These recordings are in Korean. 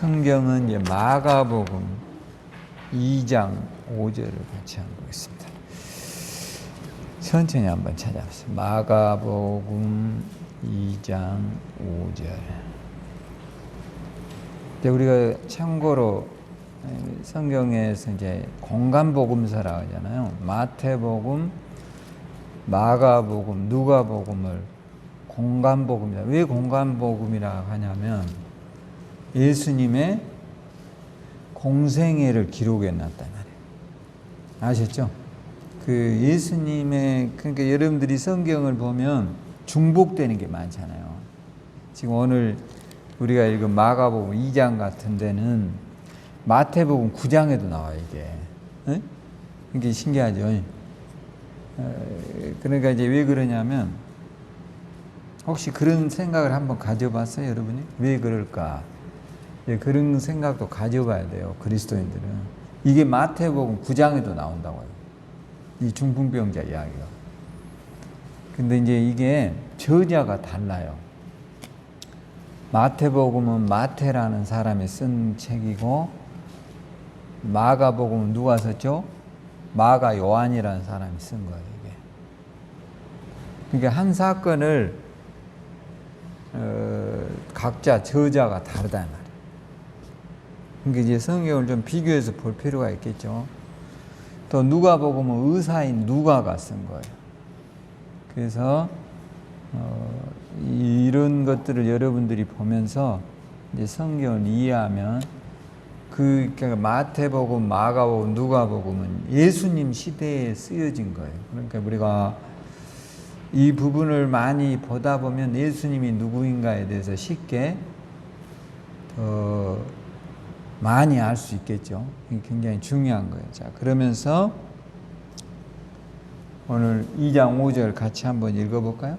성경은 이제 마가복음 2장 5절을 같이 한번 보겠습니다. 천천히 한번 찾아보세요. 마가복음 2장 5절. 우리가 참고로 성경에서 이제 공간복음서라고 하잖아요. 마태복음, 마가복음, 누가복음을 공간복음이다. 왜 공간복음이라고 하냐면 예수님의 공생애를 기록해 놨단 말이에요. 아셨죠? 그 예수님의, 그러니까 여러분들이 성경을 보면 중복되는 게 많잖아요. 지금 오늘 우리가 읽은 마가복음 2장 같은 데는 마태복음 9장에도 나와요, 이게. 네? 이게 신기하죠? 그러니까 이제 왜 그러냐면, 혹시 그런 생각을 한번 가져봤어요, 여러분이? 왜 그럴까? 그런 생각도 가져봐야 돼요, 그리스도인들은. 이게 마태복음 9장에도 나온다고요. 이 중풍병자 이야기가. 근데 이제 이게 저자가 달라요. 마태복음은 마태라는 사람이 쓴 책이고, 마가복음은 누가 썼죠? 마가 요한이라는 사람이 쓴 거예요, 이게. 그러니까 한 사건을 각자 저자가 다르다는 말이에요. 그러니까 이제 성경을 좀 비교해서 볼 필요가 있겠죠. 또 누가복음은 의사인 누가가 쓴 거예요. 그래서 이런 것들을 여러분들이 보면서 이제 성경을 이해하면 그러니까 마태복음, 마가복음, 누가복음은 예수님 시대에 쓰여진 거예요. 그러니까 우리가 이 부분을 많이 보다 보면 예수님이 누구인가에 대해서 쉽게 더 많이 알 수 있겠죠. 이게 굉장히 중요한 거예요. 자, 그러면서 오늘 2장 5절 같이 한번 읽어볼까요?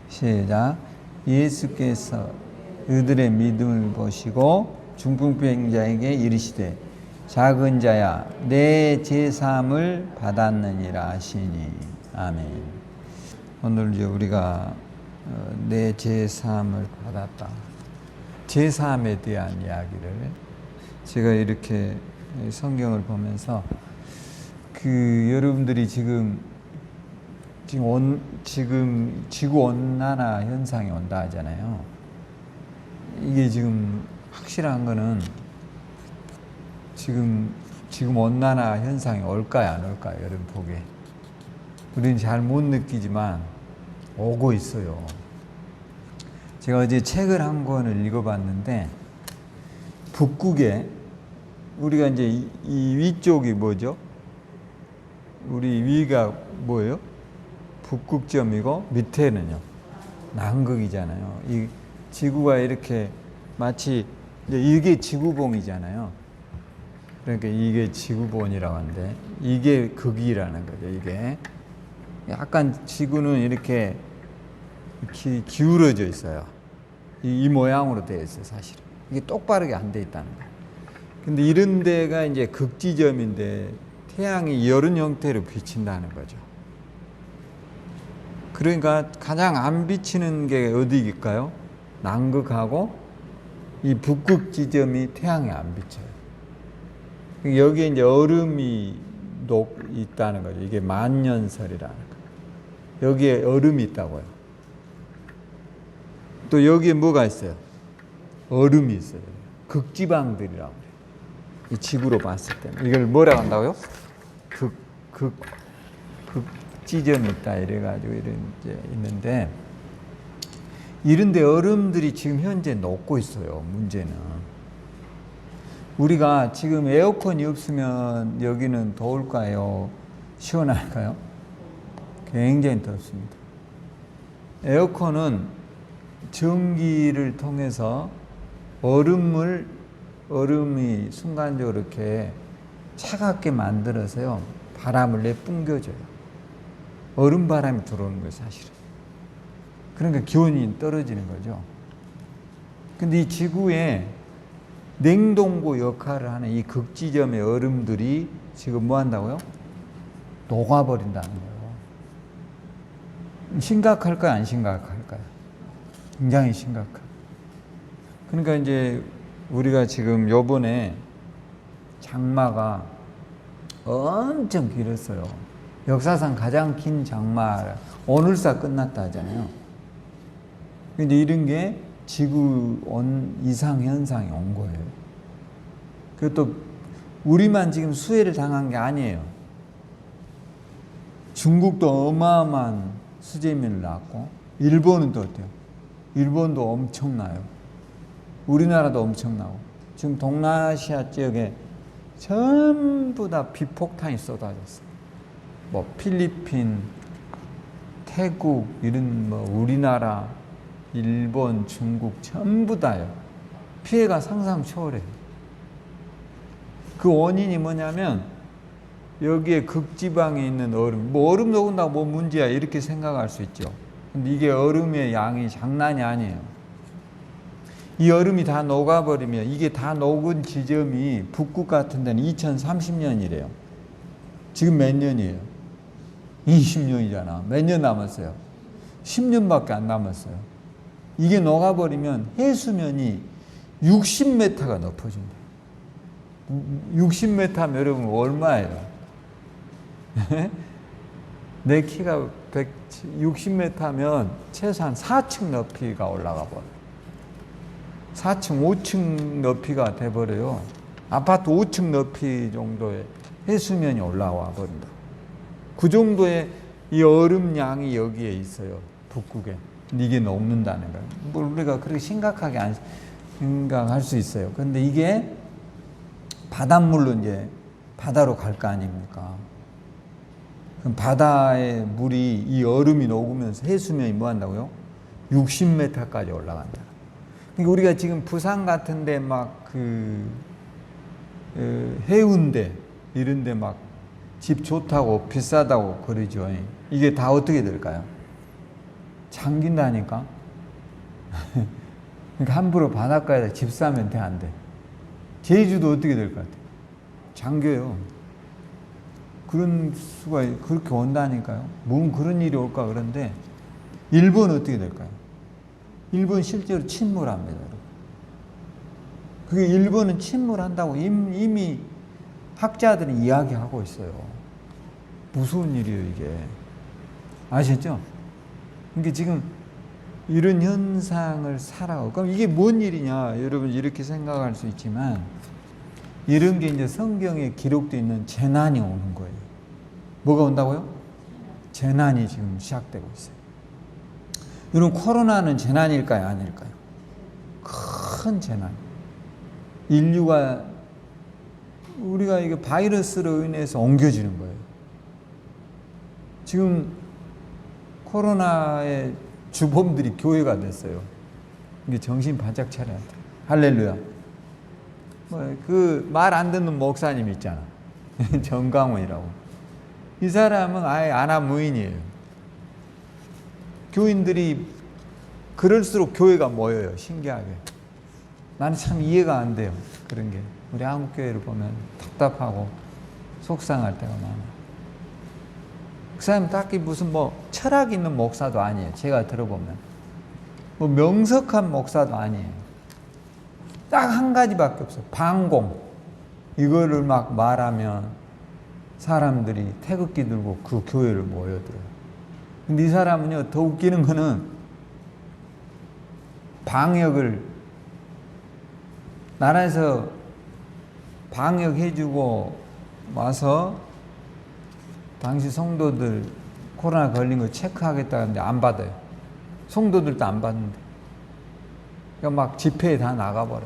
시작. 예수께서 그들의 믿음을 보시고 중풍병자에게 이르시되 작은 자야 내 제사함을 받았느니라 하시니. 아멘. 오늘 이제 우리가 내 제사함을 받았다. 제사함에 대한 이야기를 제가 이렇게 성경을 보면서 여러분들이 지금 지구 온난화 현상이 온다 하잖아요. 이게 지금 확실한 거는 지금 온난화 현상이 올까요, 안 올까요? 여러분 보기에. 우리는 잘 못 느끼지만 오고 있어요. 제가 어제 책을 한 권을 읽어봤는데, 북극에, 우리가 이제 이 위쪽이 뭐죠? 우리 위가 뭐예요? 북극점이고, 밑에는요, 남극이잖아요. 이 지구가 이렇게 마치, 이게 지구본이잖아요. 그러니까 이게 지구본이라고 하는데, 이게 극이라는 거죠, 이게. 약간 지구는 이렇게 기울어져 있어요. 이 모양으로 되어 있어요, 사실은. 이게 똑바르게 안 돼 있다는 거예요. 근데 이런 데가 이제 극지점인데 태양이 이런 형태로 비친다는 거죠. 그러니까 가장 안 비치는 게 어디일까요? 남극하고 이 북극 지점이 태양이 안 비쳐요. 여기에 이제 얼음이 있다는 거죠. 이게 만년설이라는 거예요. 여기에 얼음이 있다고요. 또 여기에 뭐가 있어요? 얼음이 있어요. 극지방들이라고 그래요. 이 지구로 봤을 때. 이걸 뭐라고 한다고요? 극지점이 있다. 이래가지고 이런 이제 있는데, 이런데 얼음들이 지금 현재 녹고 있어요. 문제는. 우리가 지금 에어컨이 없으면 여기는 더울까요? 시원할까요? 굉장히 덥습니다. 에어컨은 전기를 통해서 얼음이 순간적으로 이렇게 차갑게 만들어서요, 바람을 내뿜겨줘요. 얼음 바람이 들어오는 거예요, 사실은. 그러니까 기온이 떨어지는 거죠. 근데 이 지구에 냉동고 역할을 하는 이 극지점의 얼음들이 지금 뭐 한다고요? 녹아버린다는 거예요. 심각할까요, 안 심각할까요? 굉장히 심각해요. 그러니까 이제 우리가 지금 요번에 장마가 엄청 길었어요. 역사상 가장 긴 장마, 오늘사 끝났다 하잖아요. 근데 이런 게 지구 온 이상 현상이 온 거예요. 그것도 우리만 지금 수해를 당한 게 아니에요. 중국도 어마어마한 수재민을 낳았고, 일본은 또 어때요? 일본도 엄청나요. 우리나라도 엄청나고, 지금 동남아시아 지역에 전부 다 비폭탄이 쏟아졌어요. 뭐 필리핀, 태국 이런 뭐 우리나라, 일본, 중국 전부 다요. 피해가 상상 초월해요. 그 원인이 뭐냐면 여기에 극지방에 있는 얼음, 뭐 얼음 녹은다고 뭐 문제야 이렇게 생각할 수 있죠. 근데 이게 얼음의 양이 장난이 아니에요. 이 얼음이 다 녹아버리면 이게 다 녹은 지점이 북극 같은 데는 2030년이래요. 지금 몇 년이에요? 20년이잖아. 몇 년 남았어요? 10년밖에 안 남았어요. 이게 녹아버리면 해수면이 60m가 높아진다. 60m면 여러분 얼마예요? 내 키가 160m면 최소한 4층 높이가 올라가 버려요. 4층, 5층 높이가 돼버려요. 아파트 5층 높이 정도의 해수면이 올라와 버린다. 그 정도의 이 얼음 양이 여기에 있어요. 북극에. 근데 이게 녹는다는 거예요. 뭐 우리가 그렇게 심각하게 안 생각할 수 있어요. 근데 이게 바닷물로 이제 바다로 갈 거 아닙니까? 그럼 바다의 물이 이 얼음이 녹으면서 해수면이 뭐 한다고요? 60m까지 올라간다. 그러니까 우리가 지금 부산 같은데 막 해운대 이런데 막 집 좋다고 비싸다고 그러죠. 이게 다 어떻게 될까요? 잠긴다니까. 그러니까 함부로 바닷가에다 집 사면 돼, 안 돼? 제주도 어떻게 될 것 같아요? 잠겨요. 그런 수가 그렇게 온다니까요. 뭔 그런 일이 올까 그런데 일본은 어떻게 될까요? 일본 실제로 침몰합니다. 그게 일본은 침몰한다고 이미 학자들은 이야기하고 있어요. 무서운 일이에요, 이게. 아시죠? 그러니까 지금 이런 현상을 살아가고, 그럼 이게 뭔 일이냐? 여러분 이렇게 생각할 수 있지만, 이런 게 이제 성경에 기록되어 있는 재난이 오는 거예요. 뭐가 온다고요? 재난이 지금 시작되고 있어요. 여러분, 코로나는 재난일까요? 아닐까요? 큰 재난. 인류가, 우리가 이게 바이러스로 인해서 옮겨지는 거예요. 지금 코로나의 주범들이 교회가 됐어요. 이게 정신 바짝 차려야 돼. 할렐루야. 그 말 안 듣는 목사님 있잖아. 정강훈이라고. 이 사람은 아예 아나무인이에요. 교인들이 그럴수록 교회가 모여요. 신기하게. 나는 참 이해가 안 돼요. 그런 게. 우리 한국 교회를 보면 답답하고 속상할 때가 많아요. 그 사람 딱히 무슨 뭐 철학 있는 목사도 아니에요. 제가 들어보면. 뭐 명석한 목사도 아니에요. 딱 한 가지밖에 없어요. 방공. 이거를 막 말하면 사람들이 태극기 들고 그 교회를 모여들어요. 근데 이 사람은요, 더 웃기는 거는 방역을 나라에서 방역해주고 와서 당시 성도들 코로나 걸린 거 체크하겠다는데 안 받아요. 성도들도 안 받는데. 그러니까 막 집회에 다 나가버려.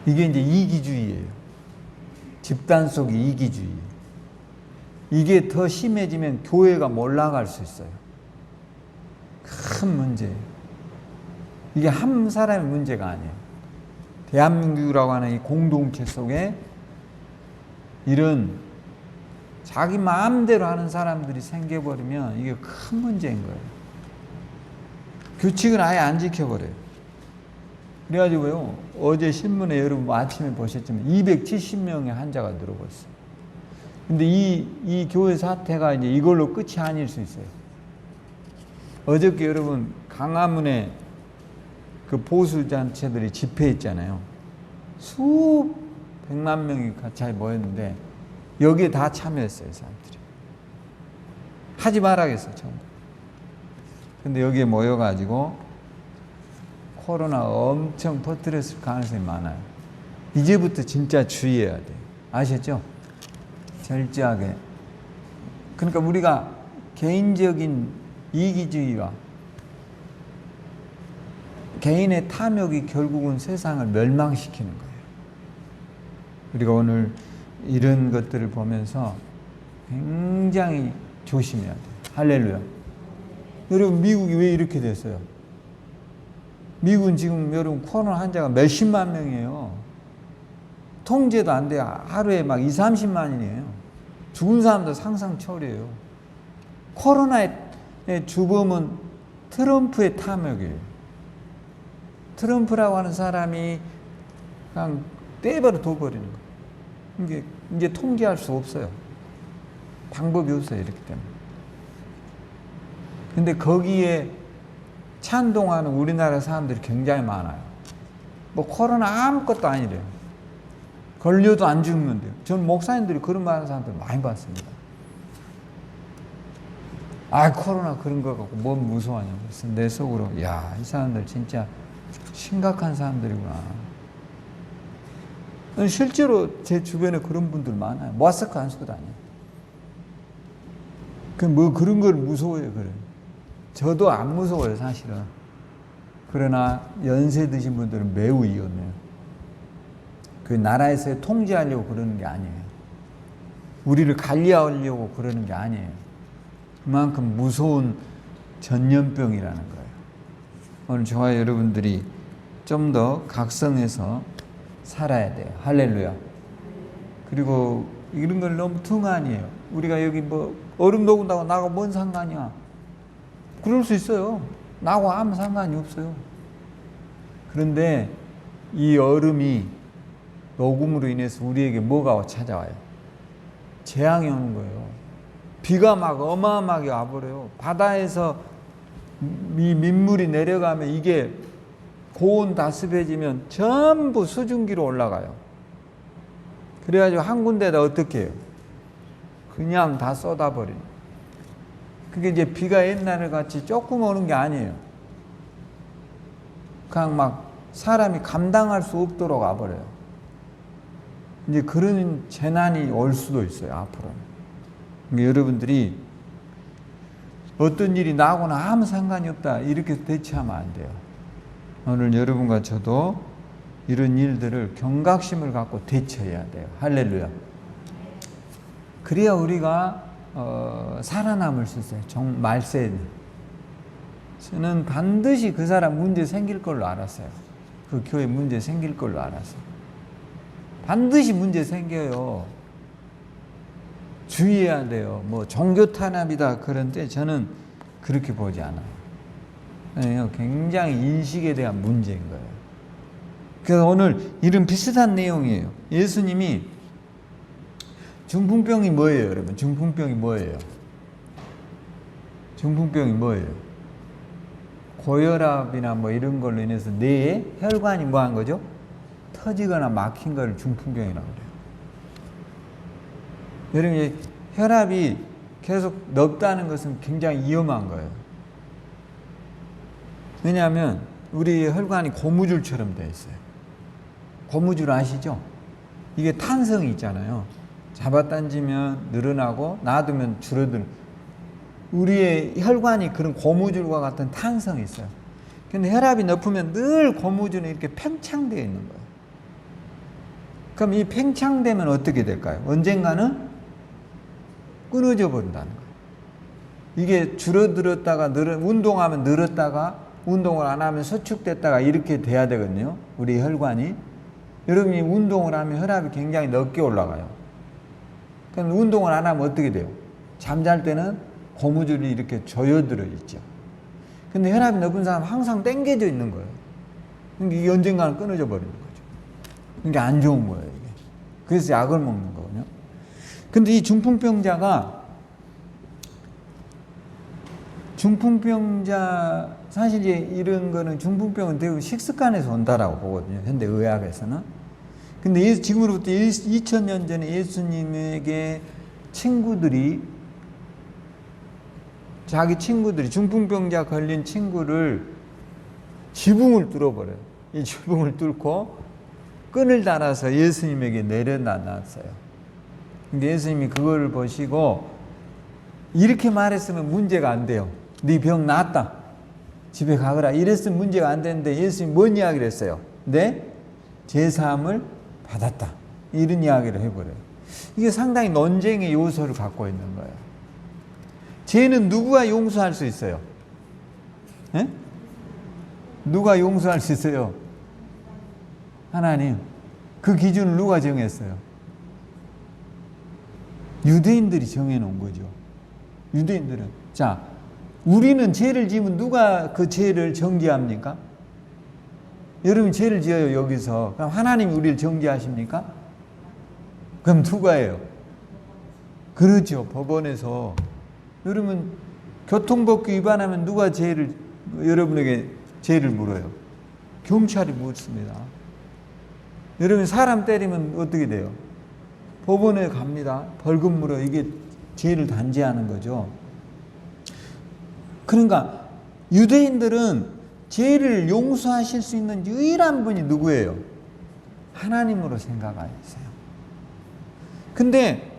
이게 이제 이기주의예요. 집단 속의 이기주의. 이게 더 심해지면 교회가 몰락할 수 있어요. 큰 문제예요. 이게 한 사람의 문제가 아니에요. 대한민국이라고 하는 이 공동체 속에 이런 자기 마음대로 하는 사람들이 생겨버리면 이게 큰 문제인 거예요. 규칙을 아예 안 지켜버려요. 그래가지고요, 어제 신문에 여러분 아침에 보셨지만 270명의 환자가 늘어고 있어요. 근데 이 교회 사태가 이제 이걸로 끝이 아닐 수 있어요. 어저께 여러분 강화문에 그 보수단체들이 집회했잖아요. 수백 만 명이 같이 모였는데 여기에 다 참여했어요, 사람들이. 하지 말아야겠어, 전부. 근데 여기에 모여가지고 코로나 엄청 퍼뜨렸을 가능성이 많아요. 이제부터 진짜 주의해야 돼요. 아셨죠? 철저하게. 그러니까 우리가 개인적인 이기주의와 개인의 탐욕이 결국은 세상을 멸망시키는 거예요. 우리가 오늘 이런 것들을 보면서 굉장히 조심해야 돼요. 할렐루야. 여러분, 미국이 왜 이렇게 됐어요? 미국은 지금 여러분 코로나 환자가 몇십만 명이에요. 통제도 안 돼요. 하루에 막 20, 30만이에요. 죽은 사람도 상상 초월이에요. 코로나의 주범은 트럼프의 탐욕이에요. 트럼프라고 하는 사람이 그냥 떼버려 둬버리는 거예요. 이제 통제할 수 없어요. 방법이 없어요. 이렇기 때문에. 근데 거기에 찬동하는 우리나라 사람들이 굉장히 많아요. 뭐 코로나 아무것도 아니래요. 걸려도 안 죽는데요. 전 목사님들이 그런 말 하는 사람들 많이 봤습니다. 아, 코로나 그런 거 갖고 뭔 무서워하냐고. 그래서 내 속으로, 야, 이 사람들 진짜 심각한 사람들이구나. 실제로 제 주변에 그런 분들 많아요. 마스크 안 쓰고 다녀요. 뭐 그런 걸 무서워해요, 그래. 저도 안 무서워요, 사실은. 그러나 연세 드신 분들은 매우 위험해요. 그 나라에서 통제하려고 그러는 게 아니에요. 우리를 관리하려고 그러는 게 아니에요. 그만큼 무서운 전염병이라는 거예요. 오늘 저와 여러분들이 좀 더 각성해서 살아야 돼요. 할렐루야. 그리고 이런 걸 너무 퉁아니에요. 우리가 여기 뭐 얼음 녹는다고 나하고 뭔 상관이야. 그럴 수 있어요. 나하고 아무 상관이 없어요. 그런데 이 얼음이 녹음으로 인해서 우리에게 뭐가 찾아와요? 재앙이 오는 거예요. 비가 막 어마어마하게 와버려요. 바다에서 이 민물이 내려가면 이게 고온 다습해지면 전부 수증기로 올라가요. 그래가지고 한 군데다 어떻게 해요? 그냥 다 쏟아버려요. 그게 이제 비가 옛날에 같이 조금 오는 게 아니에요. 그냥 막 사람이 감당할 수 없도록 와버려요. 이제 그런 재난이 올 수도 있어요, 앞으로는. 그러니까 여러분들이 어떤 일이 나하고는 아무 상관이 없다, 이렇게 대처하면 안 돼요. 오늘 여러분과 저도 이런 일들을 경각심을 갖고 대처해야 돼요. 할렐루야. 그래야 우리가 살아남을 수 있어요. 말세에. 저는 반드시 그 사람 문제 생길 걸로 알았어요. 그 교회 문제 생길 걸로 알았어요. 반드시 문제 생겨요. 주의해야 돼요. 뭐 종교 탄압이다 그런데 저는 그렇게 보지 않아요. 굉장히 인식에 대한 문제인 거예요. 그래서 오늘 이런 비슷한 내용이에요. 예수님이 중풍병이 뭐예요, 여러분? 중풍병이 뭐예요? 중풍병이 뭐예요? 고혈압이나 뭐 이런 걸로 인해서 뇌에 혈관이 뭐 한 거죠? 터지거나 막힌 걸 중풍병이라고 그래요. 여러분, 혈압이 계속 높다는 것은 굉장히 위험한 거예요. 왜냐하면 우리 혈관이 고무줄처럼 되어 있어요. 고무줄 아시죠? 이게 탄성이 있잖아요. 잡아당기면 늘어나고 놔두면 줄어드는. 우리의 혈관이 그런 고무줄과 같은 탄성이 있어요. 근데 혈압이 높으면 늘 고무줄은 이렇게 팽창되어 있는 거예요. 그럼 이 팽창되면 어떻게 될까요? 언젠가는 끊어져 버린다는 거예요. 이게 줄어들었다가 운동하면 늘었다가 운동을 안 하면 수축됐다가 이렇게 돼야 되거든요. 우리 혈관이. 여러분이 운동을 하면 혈압이 굉장히 높게 올라가요. 그럼 운동을 안 하면 어떻게 돼요? 잠잘 때는 고무줄이 이렇게 조여들어 있죠. 근데 혈압이 높은 사람은 항상 당겨져 있는 거예요. 그러니까 이게 언젠가는 끊어져 버리는 거죠. 그러니까 안 좋은 거예요, 이게. 그래서 약을 먹는 거거든요. 근데 이 중풍병자가 중풍병자, 사실 이제 이런 거는 중풍병은 대부분 식습관에서 온다라고 보거든요. 현대 의학에서는. 근데 지금으로부터 2000년 전에 예수님에게 자기 친구들이 중풍병자 걸린 친구를 지붕을 뚫어버려요. 이 지붕을 뚫고 끈을 달아서 예수님에게 내려놨어요. 근데 예수님이 그거를 보시고 이렇게 말했으면 문제가 안 돼요. 네 병 낫다. 집에 가거라. 이랬으면 문제가 안 되는데 예수님이 뭔 이야기를 했어요? 네? 제사함을 받았다. 이런 이야기를 해버려요. 이게 상당히 논쟁의 요소를 갖고 있는 거예요. 죄는 누구가 용서할 수 있어요? 네? 누가 용서할 수 있어요? 하나님. 그 기준을 누가 정했어요? 유대인들이 정해놓은 거죠. 유대인들은. 자, 우리는 죄를 지으면 누가 그 죄를 정죄합니까? 여러분이 죄를 지어요, 여기서. 그럼 하나님이 우리를 정죄하십니까? 그럼 누가 해요? 그렇죠, 법원에서. 여러분, 교통법규 위반하면 누가 여러분에게 죄를 물어요? 경찰이 묻습니다. 여러분, 사람 때리면 어떻게 돼요? 법원에 갑니다. 벌금 물어. 이게 죄를 단죄하는 거죠. 그러니까 유대인들은 죄를 용서하실 수 있는 유일한 분이 누구예요? 하나님으로 생각하셨어요. 근데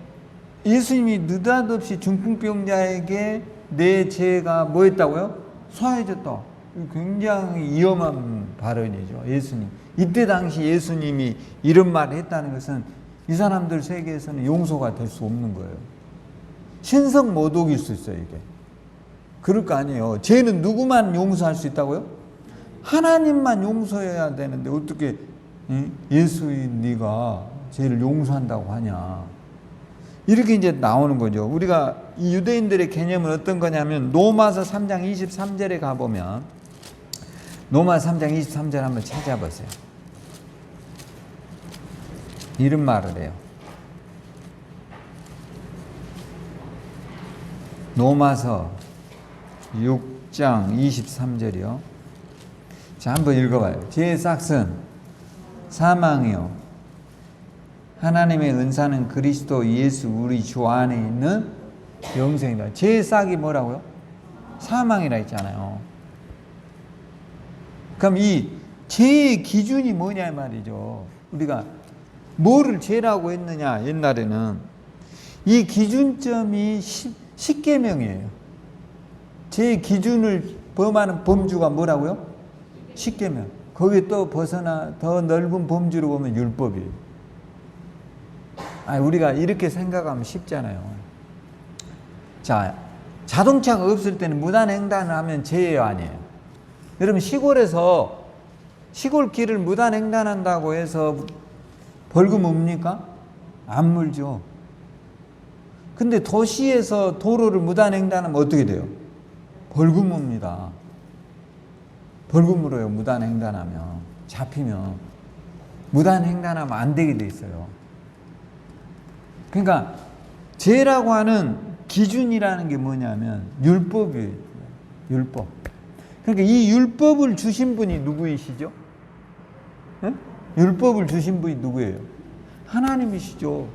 예수님이 느닷없이 중풍병자에게 내 죄가 뭐 했다고요? 사해졌다. 굉장히 위험한 발언이죠. 예수님. 이때 당시 예수님이 이런 말을 했다는 것은 이 사람들 세계에서는 용서가 될 수 없는 거예요. 신성모독일 수 있어요, 이게. 그럴 거 아니에요. 죄는 누구만 용서할 수 있다고요? 하나님만 용서해야 되는데 어떻게 예수인 네가 죄를 용서한다고 하냐. 이렇게 이제 나오는 거죠. 우리가 이 유대인들의 개념은 어떤 거냐면 로마서 3장 23절에 가보면 로마서 3장 23절 한번 찾아보세요. 이런 말을 해요. 로마서 6장 23절이요. 자, 한번 읽어봐요. 죄의 싹은 사망이요. 하나님의 은사는 그리스도 예수 우리 주 안에 있는 영생이다. 죄의 싹이 뭐라고요? 사망이라 했잖아요. 그럼 이 죄의 기준이 뭐냐 말이죠. 우리가 뭐를 죄라고 했느냐 옛날에는 이 기준점이 십계명이에요. 죄의 기준을 범하는 범주가 뭐라고요? 십계명. 거기에 또 벗어나 더 넓은 범주로 보면 율법이에요. 우리가 이렇게 생각하면 쉽잖아요. 자, 자동차가 없을 때는 무단횡단을 하면 죄예요, 아니에요? 여러분, 시골에서 시골길을 무단횡단한다고 해서 벌금 옵니까? 안 물죠. 근데 도시에서 도로를 무단횡단하면 어떻게 돼요? 벌금 옵니다. 벌금 물어요, 무단횡단하면. 잡히면. 무단횡단하면 안 되게 돼 있어요. 그러니까 죄라고 하는 기준이라는 게 뭐냐면 율법이에요. 율법. 그러니까 이 율법을 주신 분이 누구이시죠? 네? 율법을 주신 분이 누구예요? 하나님이시죠.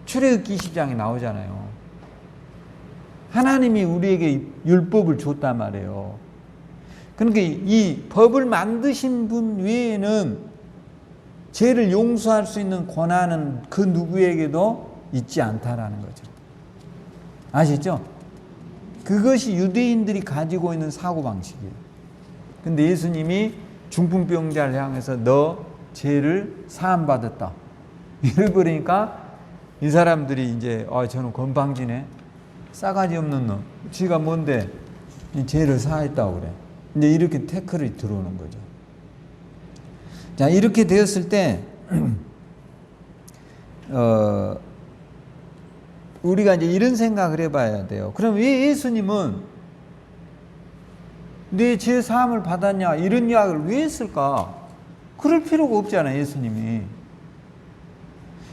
출애굽기 20장에 나오잖아요. 하나님이 우리에게 율법을 줬단 말이에요. 그러니까 이 법을 만드신 분 외에는 죄를 용서할 수 있는 권한은 그 누구에게도 있지 않다라는 거죠. 아시죠? 그것이 유대인들이 가지고 있는 사고방식이에요. 근데 예수님이 중풍병자를 향해서 너 죄를 사함받았다. 이래버리니까 이 사람들이 이제 저는 건방지네. 싸가지 없는 놈. 지가 뭔데 이 죄를 사했다고 그래. 이제 이렇게 태클이 들어오는 거죠. 자, 이렇게 되었을 때 우리가 이제 이런 생각을 해봐야 돼요. 그럼 왜 예수님은 내 죄 사함을 받았냐 이런 이야기를 왜 했을까? 그럴 필요가 없잖아요, 예수님이.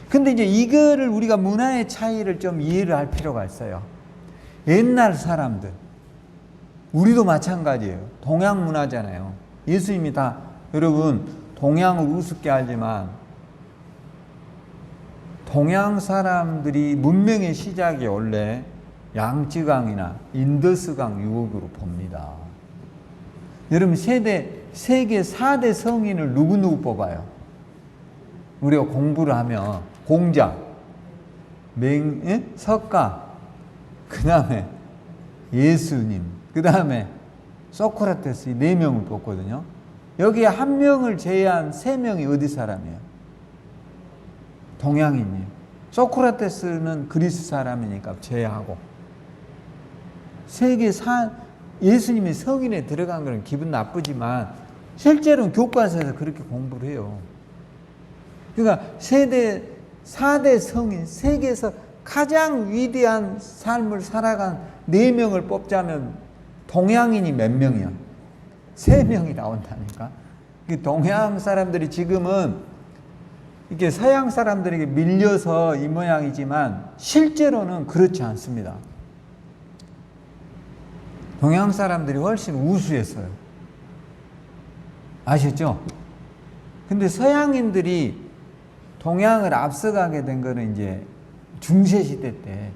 근데 이제 이거를 우리가 문화의 차이를 좀 이해를 할 필요가 있어요. 옛날 사람들, 우리도 마찬가지예요. 동양 문화잖아요. 예수님이 다 여러분 동양을 우습게 알지만 동양 사람들이 문명의 시작이 원래 양쯔강이나 인더스강 유역으로 봅니다. 여러분 세계 4대 성인을 누구 뽑아요? 우리가 공부를 하면 공자, 석가, 그 다음에 예수님, 그 다음에 소크라테스 이 4명을 뽑거든요. 여기에 1명을 제외한 3명이 어디 사람이에요? 동양인이에요. 소크라테스는 그리스 사람이니까 제외하고 예수님이 성인에 들어간 거는 기분 나쁘지만 실제로는 교과서에서 그렇게 공부를 해요. 그러니까 4대 성인, 세계에서 가장 위대한 삶을 살아간 4명을 뽑자면 동양인이 몇 명이야? 3명이 나온다니까. 동양 사람들이 지금은 이게 서양 사람들에게 밀려서 이 모양이지만 실제로는 그렇지 않습니다. 동양 사람들이 훨씬 우수했어요. 아셨죠? 근데 서양인들이 동양을 앞서가게 된 거는 이제 중세시대 때,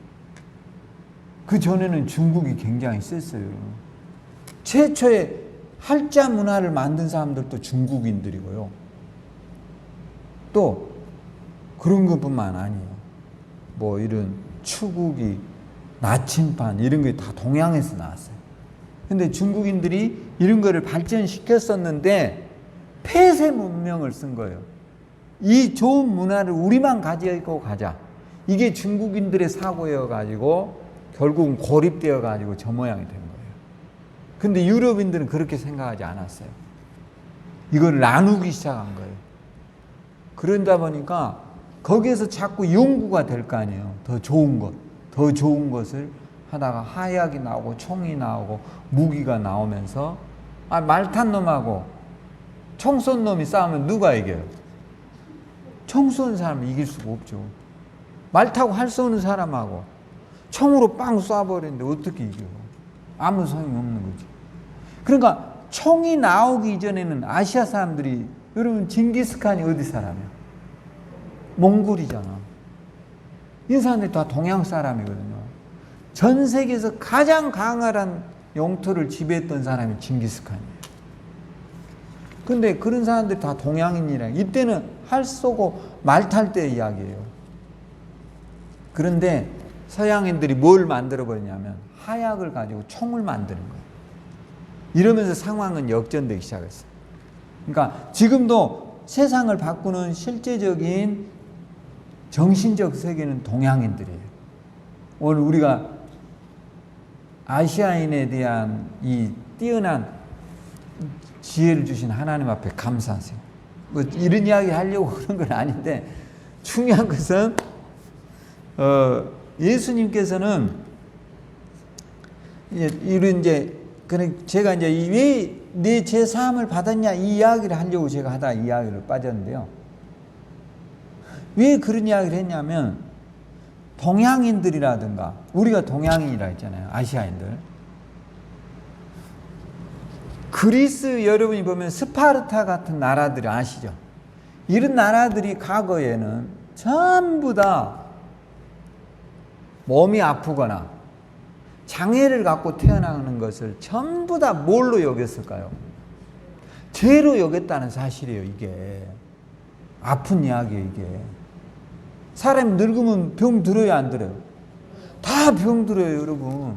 그 전에는 중국이 굉장히 셌어요. 최초의 활자 문화를 만든 사람들도 중국인들이고요. 또 그런 것뿐만 아니에요. 뭐 이런 추구기, 나침반 이런 게 다 동양에서 나왔어요. 근데 중국인들이 이런 거를 발전시켰었는데 폐쇄 문명을 쓴 거예요. 이 좋은 문화를 우리만 가지고 가자. 이게 중국인들의 사고여가지고 결국은 고립되어가지고 저 모양이 된 거예요. 근데 유럽인들은 그렇게 생각하지 않았어요. 이걸 나누기 시작한 거예요. 그러다 보니까 거기에서 자꾸 연구가 될 거 아니에요. 더 좋은 것을 하다가 하약이 나오고 총이 나오고 무기가 나오면서 말 탄 놈하고 총 쏜 놈이 싸우면 누가 이겨요? 총 쏘는 사람은 이길 수가 없죠. 말 타고 활 쏘는 사람하고 총으로 빵 쏴버리는데 어떻게 이겨? 아무 소용이 없는 거지. 그러니까 총이 나오기 이전에는 아시아 사람들이, 여러분 징기스칸이 어디 사람이야? 몽골이잖아. 이 사람들이 다 동양 사람이거든요. 전 세계에서 가장 강렬한 영토를 지배했던 사람이 징기스칸이에요. 근데 그런 사람들이 다 동양인이라. 이때는 활 쏘고 말 탈 때 이야기예요. 그런데 서양인들이 뭘 만들어버리냐면 하약을 가지고 총을 만드는 거예요. 이러면서 상황은 역전되기 시작했어요. 그러니까 지금도 세상을 바꾸는 실제적인 정신적 세계는 동양인들이에요. 오늘 우리가 아시아인에 대한 이 뛰어난 지혜를 주신 하나님 앞에 감사하세요. 뭐 이런 이야기 하려고 그런 건 아닌데, 중요한 것은 예수님께서는 이런 제가 이제 왜 내 제사함을 받았냐 이 이야기를 하려고 제가 하다 이 이야기를 빠졌는데요. 왜 그런 이야기를 했냐면, 동양인들이라든가, 우리가 동양인이라 했잖아요. 아시아인들. 그리스 여러분이 보면 스파르타 같은 나라들이 아시죠? 이런 나라들이 과거에는 전부 다 몸이 아프거나 장애를 갖고 태어나는 것을 전부 다 뭘로 여겼을까요? 죄로 여겼다는 사실이에요. 이게 아픈 이야기예요. 이게 사람이 늙으면 병 들어요, 안 들어요? 다 병 들어요, 여러분.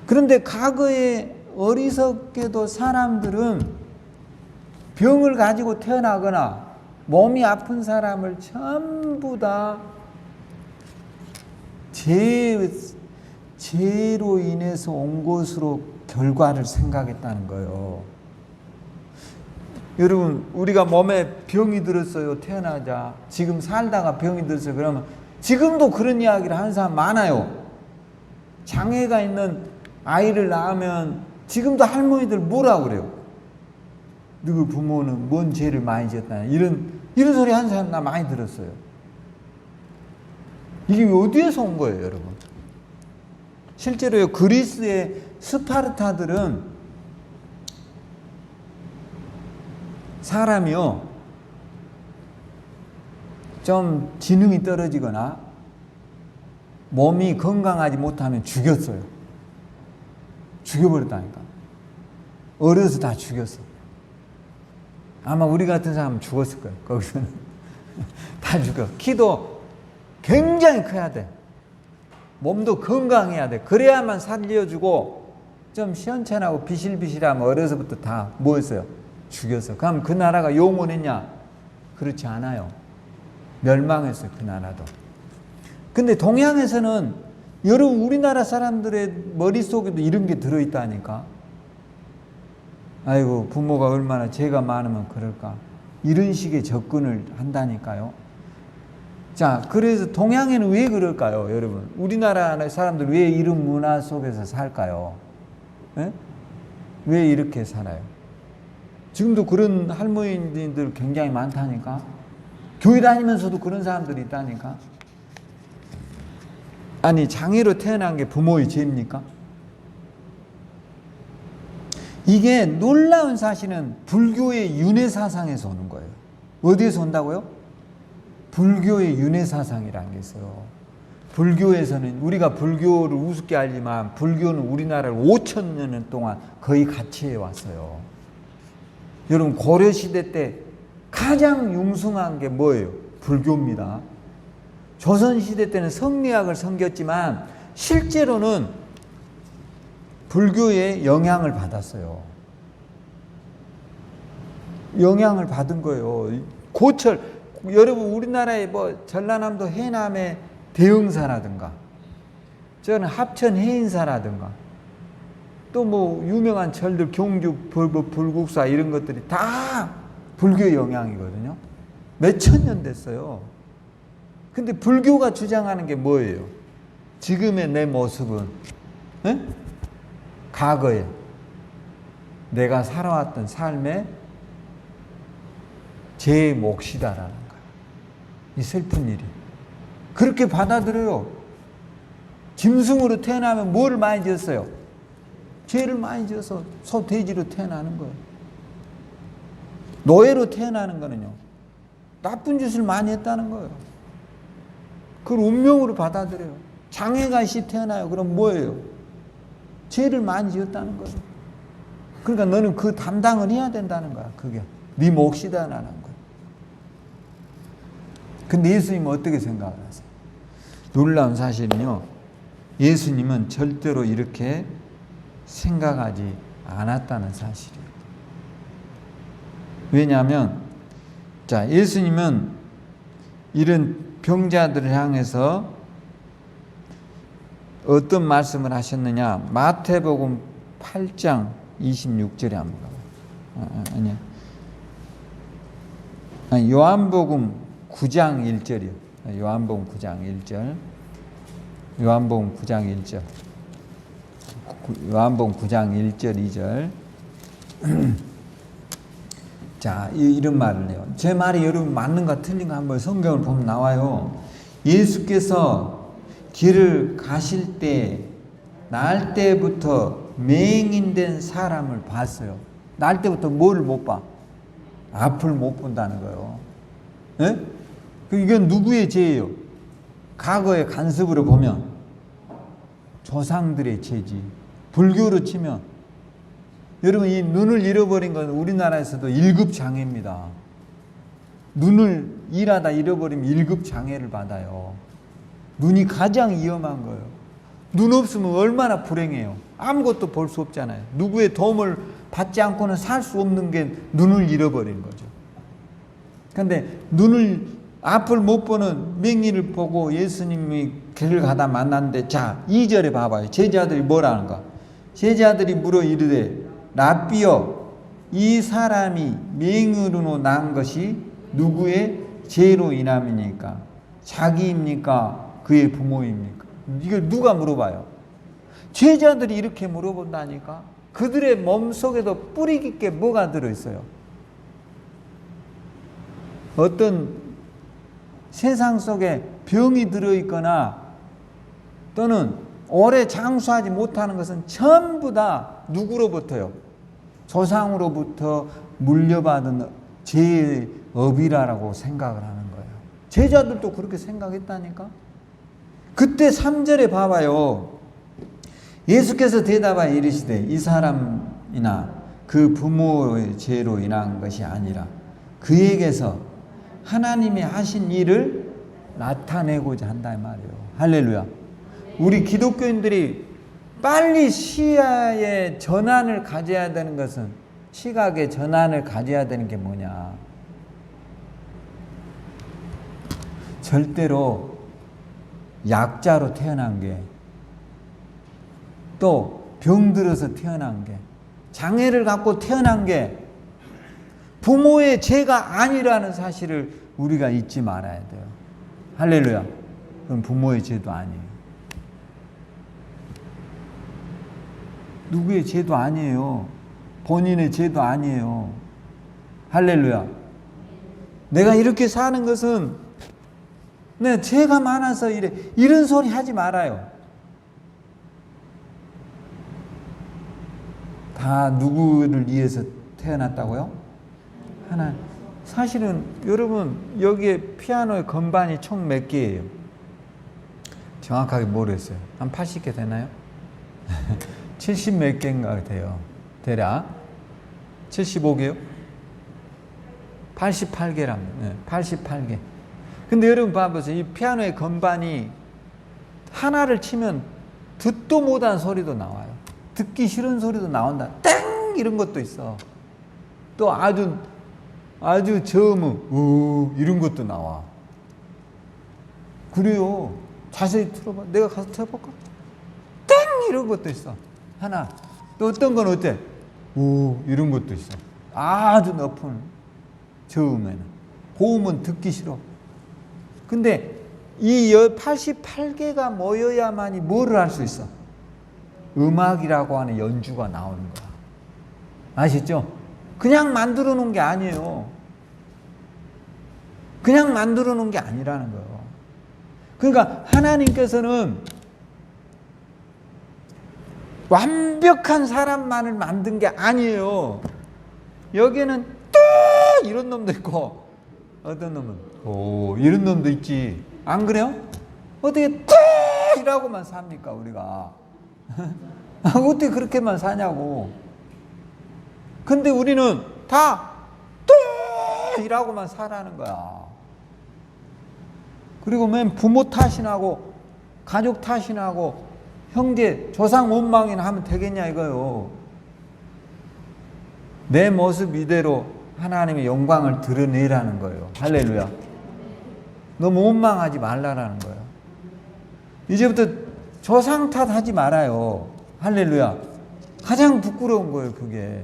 그런데 과거에 어리석게도 사람들은 병을 가지고 태어나거나 몸이 아픈 사람을 전부 다 죄로 인해서 온 것으로 결과를 생각했다는 거예요. 여러분, 우리가 몸에 병이 들었어요. 태어나자. 지금 살다가 병이 들었어요. 그러면 지금도 그런 이야기를 하는 사람 많아요. 장애가 있는 아이를 낳으면 지금도 할머니들 뭐라 그래요? 너희 부모는 뭔 죄를 많이 지었다. 이런 소리 하는 사람 나 많이 들었어요. 이게 어디에서 온 거예요, 여러분? 실제로요, 그리스의 스파르타들은 사람이요, 좀 지능이 떨어지거나 몸이 건강하지 못하면 죽였어요. 죽여버렸다니까. 어려서 다 죽였어. 아마 우리 같은 사람은 죽었을 거예요. 거기서는 다 죽여. 키도 굉장히 커야 돼. 몸도 건강해야 돼. 그래야만 살려주고, 좀 시원찮하고 비실비실하면 어려서부터 다 뭐였어요? 죽였어. 그럼 그 나라가 용원했냐? 그렇지 않아요. 멸망했어요, 그 나라도. 근데 동양에서는 여러분, 우리나라 사람들의 머릿속에도 이런 게 들어있다니까. 아이고, 부모가 얼마나 죄가 많으면 그럴까. 이런 식의 접근을 한다니까요. 자, 그래서 동양에는 왜 그럴까요, 여러분? 우리나라 사람들 왜 이런 문화 속에서 살까요? 에? 왜 이렇게 살아요? 지금도 그런 할머니들 굉장히 많다니까. 교회 다니면서도 그런 사람들이 있다니까. 아니, 장애로 태어난 게 부모의 죄입니까? 이게 놀라운 사실은 불교의 윤회 사상에서 오는 거예요. 어디에서 온다고요? 불교의 윤회 사상이라는 게 있어요. 불교에서는, 우리가 불교를 우습게 알지만 불교는 우리나라를 5,000년 동안 거의 같이 해왔어요. 여러분, 고려시대 때 가장 융성한 게 뭐예요? 불교입니다. 조선시대 때는 성리학을 섬겼지만 실제로는 불교의 영향을 받았어요. 영향을 받은 거예요. 고철, 여러분, 우리나라의 뭐 전라남도 해남의 대흥사라든가, 저는 합천 해인사라든가, 또 뭐 유명한 절들 경주 불국사 이런 것들이 다 불교 영향이거든요. 몇천 년 됐어요. 근데 불교가 주장하는 게 뭐예요? 지금의 내 모습은, 에? 과거에 내가 살아왔던 삶의 제 몫이다라는 거예요. 이 슬픈 일이. 그렇게 받아들여요. 짐승으로 태어나면 뭐를 많이 지었어요? 죄를 많이 지어서 소, 돼지로 태어나는 거예요. 노예로 태어나는 거는요, 나쁜 짓을 많이 했다는 거예요. 그걸 운명으로 받아들여요. 장애가 있이 태어나요. 그럼 뭐예요? 죄를 많이 지었다는 거예요. 그러니까 너는 그 담당을 해야 된다는 거야. 그게 네 몫이다라는 거예요. 근데 예수님은 어떻게 생각을 하세요? 놀라운 사실은요, 예수님은 절대로 이렇게 생각하지 않았다는 사실이에요. 왜냐하면, 자, 예수님은 이런 병자들을 향해서 어떤 말씀을 하셨느냐? 마태복음 8장 26절에 한번 가봐요. 아니, 요한복음 9장 1절이요. 요한복음 9장 1절. 요한복음 9장 1절. 요한복음 9장 1절 2절. 자, 이런 말을 해요. 제 말이 여러분 맞는가 틀린가 한번 성경을 보면 나와요. 예수께서 길을 가실 때 날 때부터 맹인된 사람을 봤어요. 날 때부터 뭐를 못 봐? 앞을 못 본다는 거예요. 예? 이건 누구의 죄예요? 과거의 간섭으로 보면 조상들의 죄지. 불교로 치면, 여러분, 이 눈을 잃어버린 건 우리나라에서도 1급 장애입니다. 눈을 일하다 잃어버리면 1급 장애를 받아요. 눈이 가장 위험한 거예요. 눈 없으면 얼마나 불행해요. 아무것도 볼 수 없잖아요. 누구의 도움을 받지 않고는 살 수 없는 게 눈을 잃어버린 거죠. 그런데 눈을 앞을 못 보는 맹인을 보고 예수님이 길을 가다 만났는데, 자, 2절에 봐봐요. 제자들이 뭐라는가? 제자들이 물어 이르되, 라삐여, 이 사람이 맹인으로 난 것이 누구의 죄로 인함이니까? 자기입니까? 그의 부모입니까? 이걸 누가 물어봐요? 제자들이 이렇게 물어본다니까? 그들의 몸속에도 뿌리 깊게 뭐가 들어있어요? 어떤 세상 속에 병이 들어있거나 또는 오래 장수하지 못하는 것은 전부 다 누구로부터요? 조상으로부터 물려받은 죄의 업이라고 생각을 하는 거예요. 제자들도 그렇게 생각했다니까. 그때 3절에 봐봐요. 예수께서 대답하여 이르시되 이 사람이나 그 부모의 죄로 인한 것이 아니라 그에게서 하나님이 하신 일을 나타내고자 한다 이 말이에요. 할렐루야. 우리 기독교인들이 빨리 시야의 전환을 가져야 되는 것은, 시각의 전환을 가져야 되는 게 뭐냐? 절대로 약자로 태어난 게, 또 병들어서 태어난 게, 장애를 갖고 태어난 게 부모의 죄가 아니라는 사실을 우리가 잊지 말아야 돼요. 할렐루야. 그럼 부모의 죄도 아니에요. 누구의 죄도 아니에요. 본인의 죄도 아니에요. 할렐루야. 내가 이렇게 사는 것은 내 죄가 많아서 이래. 이런 소리 하지 말아요. 다 누구를 위해서 태어났다고요? 하나. 사실은 여러분 여기에 피아노의 건반이 총 몇 개예요? 정확하게 모르겠어요. 한 80개 되나요? 70 몇 개인가 돼요. 대략 75개요? 88개랍니다. 네, 88개. 근데 여러분 봐보세요. 이 피아노의 건반이 하나를 치면 듣도 못한 소리도 나와요. 듣기 싫은 소리도 나온다. 땡! 이런 것도 있어. 또 아주 저음, 이런 것도 나와. 그래요. 자세히 들어봐. 내가 가서 들어볼까? 땡! 이런 것도 있어. 하나. 또 어떤 건 어때? 이런 것도 있어. 아주 높은 저음에는. 고음은 듣기 싫어. 근데 이 88개가 모여야만이 뭐를 할 수 있어? 음악이라고 하는 연주가 나오는 거야. 아시죠? 그냥 만들어 놓은 게 아니에요. 그냥 만들어 놓은 게 아니라는 거예요. 그러니까 하나님께서는 완벽한 사람만을 만든 게 아니에요. 여기에는 또 이런 놈도 있고, 어떤 놈은 이런 놈도 있지. 안 그래요? 어떻게 또 이라고만 삽니까 우리가? 어떻게 그렇게만 사냐고. 근데 우리는 다 또 이라고만 살라는 거야. 그리고 맨 부모 탓이나고 가족 탓이나고 형제 조상 원망이나 하면 되겠냐 이거요. 내 모습 이대로 하나님의 영광을 드러내라는 거예요. 할렐루야. 너무 원망하지 말라라는 거예요. 이제부터 조상 탓하지 말아요. 할렐루야. 가장 부끄러운 거예요 그게.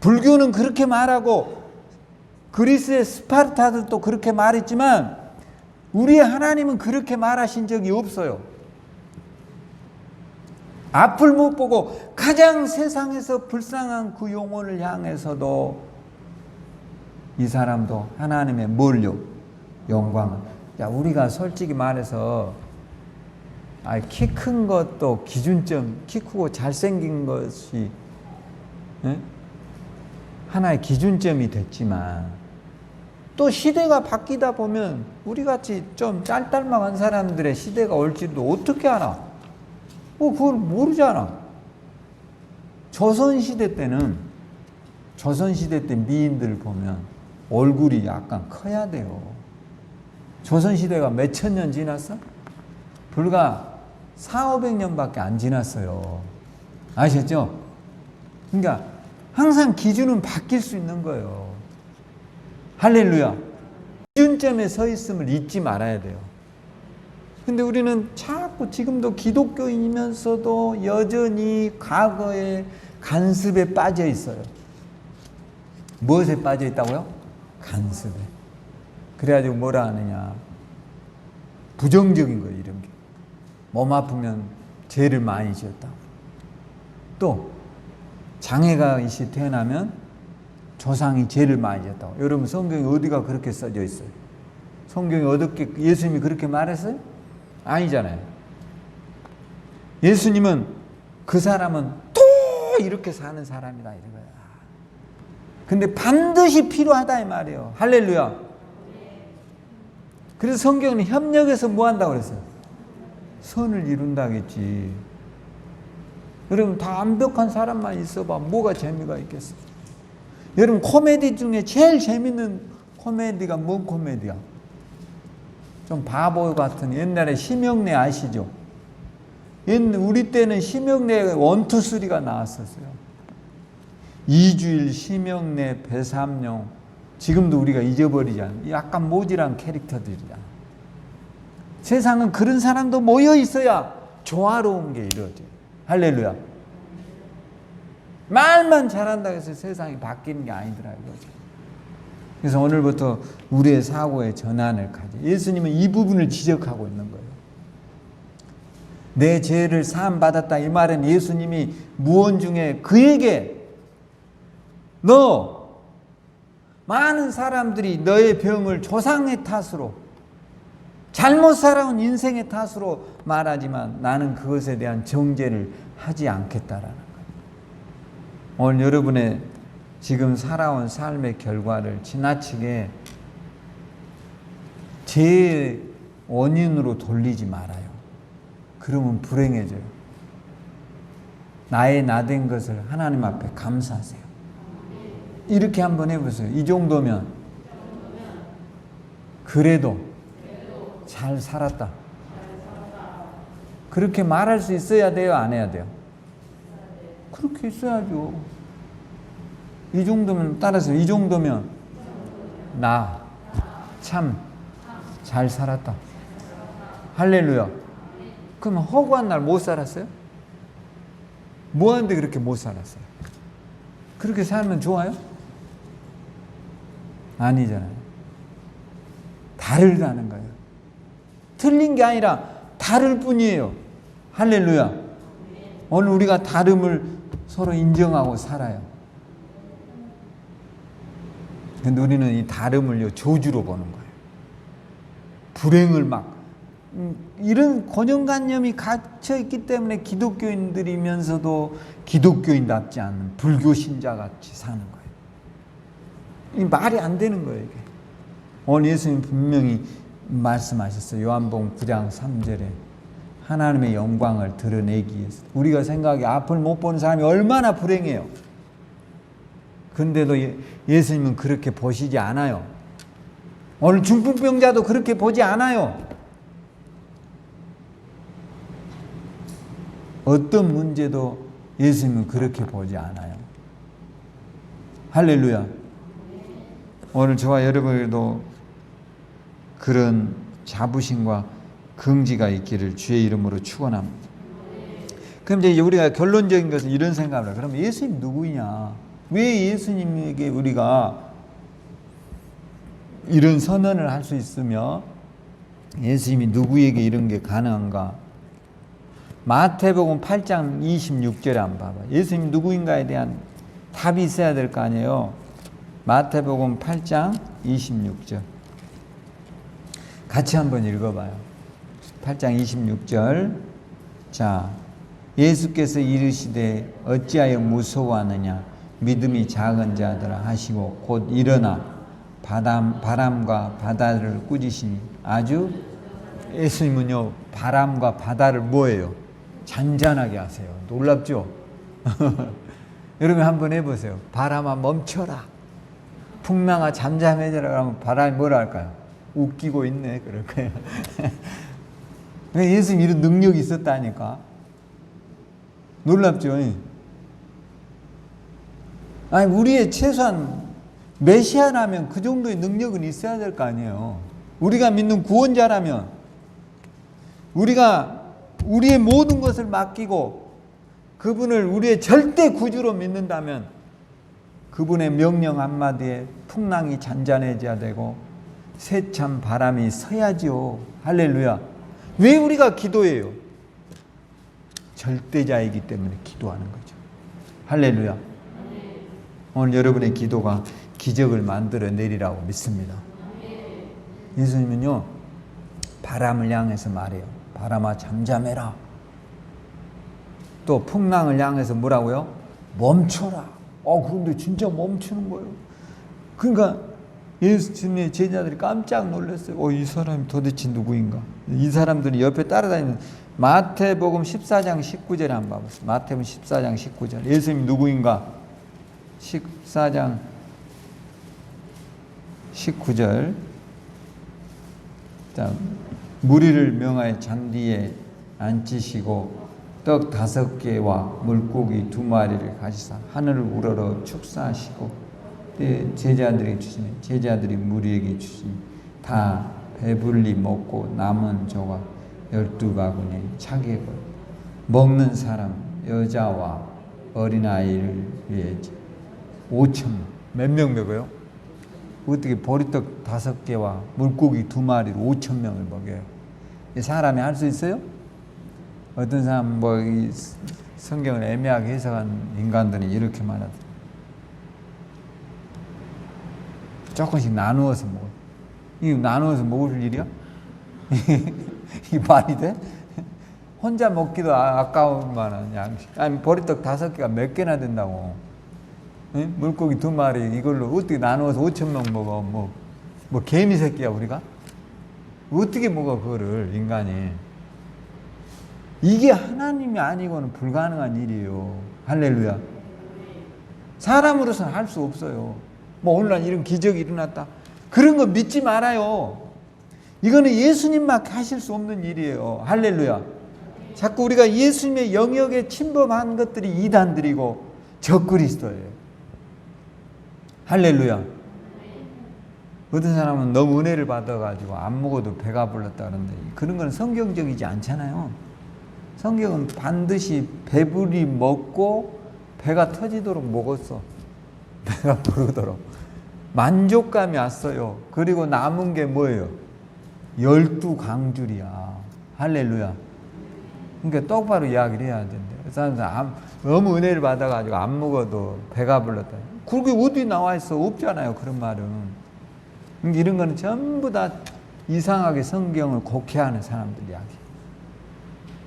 불교는 그렇게 말하고 그리스의 스파르타들도 그렇게 말했지만 우리의 하나님은 그렇게 말하신 적이 없어요. 앞을 못 보고 가장 세상에서 불쌍한 그 영혼을 향해서도 이 사람도 하나님의 뭘요? 영광을. 야, 우리가 솔직히 말해서 키 큰 것도 기준점, 키 크고 잘생긴 것이 하나의 기준점이 됐지만 또 시대가 바뀌다 보면 우리같이 좀 짤짤망한 사람들의 시대가 올지도 어떻게 알아? 그걸 모르잖아. 조선시대 때 미인들 보면 얼굴이 약간 커야 돼요. 조선시대가 몇천 년 지났어? 불과 400~500년밖에 안 지났어요. 아셨죠? 그러니까 항상 기준은 바뀔 수 있는 거예요. 할렐루야. 기준점에 서 있음을 잊지 말아야 돼요. 근데 우리는 자꾸 지금도 기독교인이면서도 여전히 과거의 간습에 빠져 있어요. 무엇에 빠져 있다고요? 간습에. 그래가지고 뭐라 하느냐. 부정적인 거예요, 이런 게. 몸 아프면 죄를 많이 지었다고. 또 장애가 이시 태어나면 조상이 죄를 많이 지었다고. 여러분 성경에 어디가 그렇게 써져 있어요? 성경에 어떻게 예수님이 그렇게 말했어요? 아니잖아요. 예수님은 그 사람은 또 이렇게 사는 사람이다 이거야. 근데 반드시 필요하다 이 말이에요. 할렐루야. 그래서 성경은 협력해서 뭐 한다고 그랬어요? 선을 이룬다겠지. 여러분 다 완벽한 사람만 있어봐 뭐가 재미가 있겠어? 여러분 코미디 중에 제일 재밌는 코미디가 뭔 코미디야? 좀 바보 같은 옛날에 심형래 아시죠? 우리 때는 심형래 1, 2, 3가 나왔었어요. 이주일, 심형래, 배삼룡. 지금도 우리가 잊어버리잖아. 약간 모질한 캐릭터들이잖아. 세상은 그런 사람도 모여 있어야 조화로운 게 이루어져요. 할렐루야. 말만 잘한다고 해서 세상이 바뀌는 게 아니더라 이거죠. 그래서 오늘부터 우리의 사고의 전환을 가져. 예수님은 이 부분을 지적하고 있는 거예요. 내 죄를 사함 받았다 이 말은 예수님이 무언 중에 그에게 너 많은 사람들이 너의 병을 조상의 탓으로 잘못 살아온 인생의 탓으로 말하지만 나는 그것에 대한 정죄를 하지 않겠다라는 거예요. 오늘 여러분의 지금 살아온 삶의 결과를 지나치게 죄의 원인으로 돌리지 말아요. 그러면 불행해져요. 나의 나된 것을 하나님 앞에 감사하세요. 이렇게 한번 해보세요. 이 정도면 그래도 잘 살았다. 그렇게 말할 수 있어야 돼요? 안 해야 돼요? 그렇게 있어야죠. 이 정도면 따라서 이 정도면 나 참 잘 살았다. 할렐루야. 그럼 허구한 날 못 살았어요? 뭐 하는데 그렇게 못 살았어요? 그렇게 살면 좋아요? 아니잖아요. 다르다는 거예요. 틀린 게 아니라 다를 뿐이에요. 할렐루야. 오늘 우리가 다름을 서로 인정하고 살아요. 근데 우리는 이 다름을 저주로 보는 거예요. 불행을 막 이런 고정관념이 갇혀있기 때문에 기독교인들이면서도 기독교인답지 않은 불교 신자같이 사는 거예요. 이 말이 안 되는 거예요. 이게. 오늘 예수님 분명히 말씀하셨어요. 요한복음 9장 3절에 하나님의 영광을 드러내기 위해서. 우리가 생각하기에 앞을 못 보는 사람이 얼마나 불행해요. 그런데도 예수님은 그렇게 보시지 않아요. 오늘 중풍병자도 그렇게 보지 않아요. 어떤 문제도 예수님은 그렇게 보지 않아요. 할렐루야. 오늘 저와 여러분에게도 그런 자부심과 긍지가 있기를 주의 이름으로 축원합니다. 그럼 이제 우리가 결론적인 것은 이런 생각을 해요. 그럼 예수님 누구냐? 왜 예수님에게 우리가 이런 선언을 할 수 있으며 예수님이 누구에게 이런 게 가능한가? 마태복음 8장 26절에 한번 봐봐. 예수님이 누구인가에 대한 답이 있어야 될 거 아니에요. 마태복음 8장 26절 같이 한번 읽어봐요. 8장 26절. 자, 예수께서 이르시되 어찌하여 무서워하느냐? 믿음이 작은 자들아 하시고 곧 일어나 바람과 바다를 꾸짖으니. 아주 예수님은요 바람과 바다를 뭐예요? 잔잔하게 하세요. 놀랍죠? 여러분 한번 해보세요. 바람아 멈춰라. 풍랑아 잠잠해져라. 그러면 바람이 뭐라 할까요? 웃기고 있네 그럴 거예요. 예수님 이런 능력이 있었다니까. 놀랍죠? 아니 우리의 최소한 메시아라면 그 정도의 능력은 있어야 될 거 아니에요. 우리가 믿는 구원자라면 우리가 우리의 모든 것을 맡기고 그분을 우리의 절대 구주로 믿는다면 그분의 명령 한마디에 풍랑이 잔잔해져야 되고 세찬 바람이 서야지요. 할렐루야. 왜 우리가 기도해요? 절대자이기 때문에 기도하는 거죠. 할렐루야. 오늘 여러분의 기도가 기적을 만들어 내리라고 믿습니다. 예수님은요 바람을 향해서 말해요. 바람아 잠잠해라. 또 풍랑을 향해서 뭐라고요? 멈춰라. 그런데 진짜 멈추는 거예요. 그러니까 예수님의 제자들이 깜짝 놀랐어요. 이 사람이 도대체 누구인가? 이 사람들이 옆에 따라다니는 마태복음 14장 19절에 한번 봐보세요. 마태복음 14장 19절. 예수님이 누구인가? 14장 19절. 자, 무리를 명하여 잔디에 앉히시고 떡 5개와 물고기 2마리를 가지사 하늘을 우러러 축사하시고 제자들에게 주시니 제자들이 무리에게 주시니 다 배불리 먹고 남은 조각 12바구니에 차게 걸고 먹는 사람 여자와 어린아이를 위해 5,000명. 몇 명 먹어요? 어떻게 보리떡 5개와 물고기 2마리로 5,000명을 먹여요? 사람이 할 수 있어요? 어떤 사람 이 성경을 애매하게 해석한 인간들이 이렇게 말하더라고요. 조금씩 나누어서 먹어요. 이 나누어서 먹을 일이야? 이 말이 돼? 혼자 먹기도 아까운 만한 양식. 아니 보리떡 5개가 몇 개나 된다고. 물고기 2마리 이걸로 어떻게 나누어서 5,000명 먹어? 뭐 개미 새끼야 우리가? 어떻게 먹어 그거를 인간이? 이게 하나님이 아니고는 불가능한 일이에요. 할렐루야. 사람으로서는 할 수 없어요. 오늘날 이런 기적이 일어났다. 그런 거 믿지 말아요. 이거는 예수님밖에 하실 수 없는 일이에요. 할렐루야. 자꾸 우리가 예수님의 영역에 침범한 것들이 이단들이고 적그리스도예요. 할렐루야. 어떤 사람은 너무 은혜를 받아가지고 안 먹어도 배가 불렀다 그러는데 그런 건 성경적이지 않잖아요. 성경은 반드시 배불리 먹고 배가 터지도록 먹었어. 배가 부르도록. 만족감이 왔어요. 그리고 남은 게 뭐예요? 12강줄이야. 할렐루야. 그러니까 똑바로 이야기를 해야 된대. 그 사람들 너무 은혜를 받아가지고 안 먹어도 배가 불렀다. 그게 어디 나와 있어? 없잖아요. 그런 말은. 이런 거는 전부 다 이상하게 성경을 곡해하는 사람들 이야기.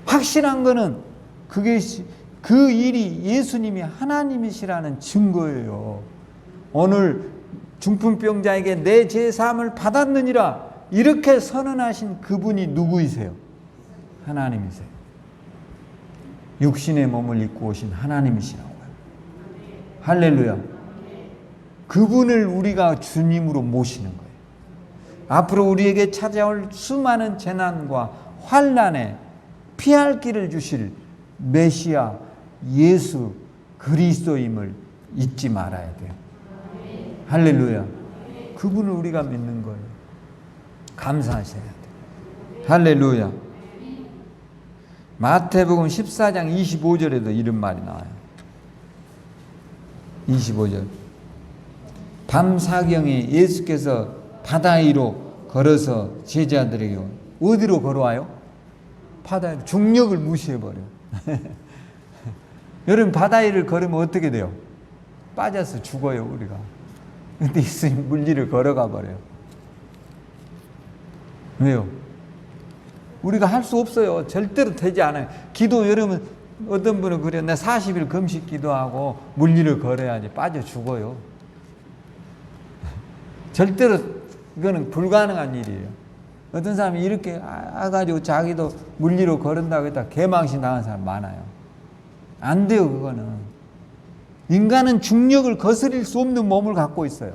확실한 거는 그 일이 예수님이 하나님이시라는 증거예요. 오늘 중풍병자에게 내 제사함을 받았느니라 이렇게 선언하신 그분이 누구이세요? 하나님이세요. 육신의 몸을 입고 오신 하나님이시라고요. 할렐루야. 그분을 우리가 주님으로 모시는 거예요. 앞으로 우리에게 찾아올 수많은 재난과 환난에 피할 길을 주실 메시아 예수 그리스도임을 잊지 말아야 돼요. 할렐루야. 그분을 우리가 믿는 거예요. 감사하셔야 돼요. 할렐루야. 마태복음 14장 25절에도 이런 말이 나와요. 25절. 밤사경에 예수께서 바다 위로 걸어서 제자들에게 어디로 걸어와요? 바다 위로. 중력을 무시해버려. 여러분 바다 위를 걸으면 어떻게 돼요? 빠져서 죽어요 우리가. 근데 예수님 물리를 걸어가 버려요. 왜요? 우리가 할 수 없어요. 절대로 되지 않아요. 기도 여러분 어떤 분은 그래요. 나 40일 금식 기도하고 물리를 걸어야지 빠져 죽어요. 절대로 이거는 불가능한 일이에요. 어떤 사람이 이렇게 가지고 자기도 물리로 걸은다고 했다 개망신 당한 사람 많아요. 안 돼요 그거는. 인간은 중력을 거스릴 수 없는 몸을 갖고 있어요.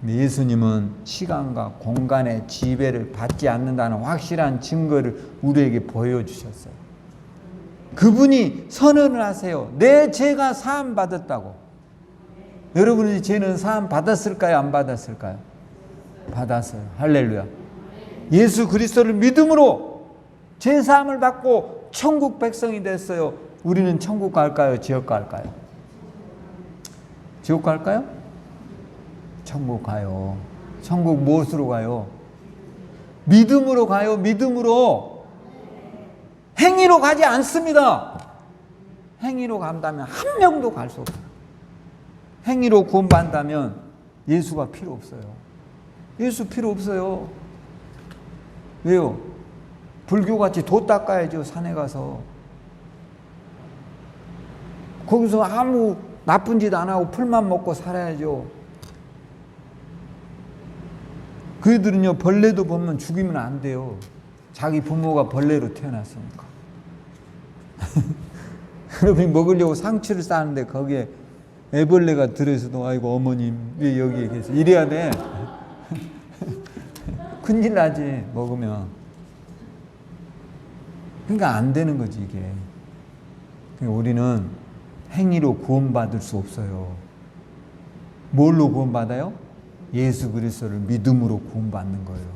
예수님은 시간과 공간의 지배를 받지 않는다는 확실한 증거를 우리에게 보여주셨어요. 그분이 선언을 하세요. 내 죄가 사함 받았다고. 여러분의 죄는 사함 받았을까요? 안 받았을까요? 받았어요. 할렐루야. 예수 그리스도를 믿음으로 죄 사함을 받고 천국 백성이 됐어요. 우리는 천국 갈까요? 지옥 갈까요? 지옥 갈까요? 천국 가요. 천국 무엇으로 가요? 믿음으로 가요. 믿음으로. 행위로 가지 않습니다. 행위로 간다면 한 명도 갈 수 없어요. 행위로 구원받는다면 예수가 필요 없어요. 예수 필요 없어요. 왜요? 불교같이 도 닦아야죠. 산에 가서. 거기서 아무 나쁜 짓 안 하고 풀만 먹고 살아야죠. 그들은요, 벌레도 보면 죽이면 안 돼요. 자기 부모가 벌레로 태어났으니까. 여러분이 먹으려고 상추를 싸는데 거기에 애벌레가 들어있어도 아이고 어머님 왜 여기에 계세요? 이래야 돼. 큰일 나지 먹으면. 그러니까 안 되는 거지 이게. 그러니까 우리는 행위로 구원받을 수 없어요. 뭘로 구원받아요? 예수 그리스도를 믿음으로 구원받는 거예요.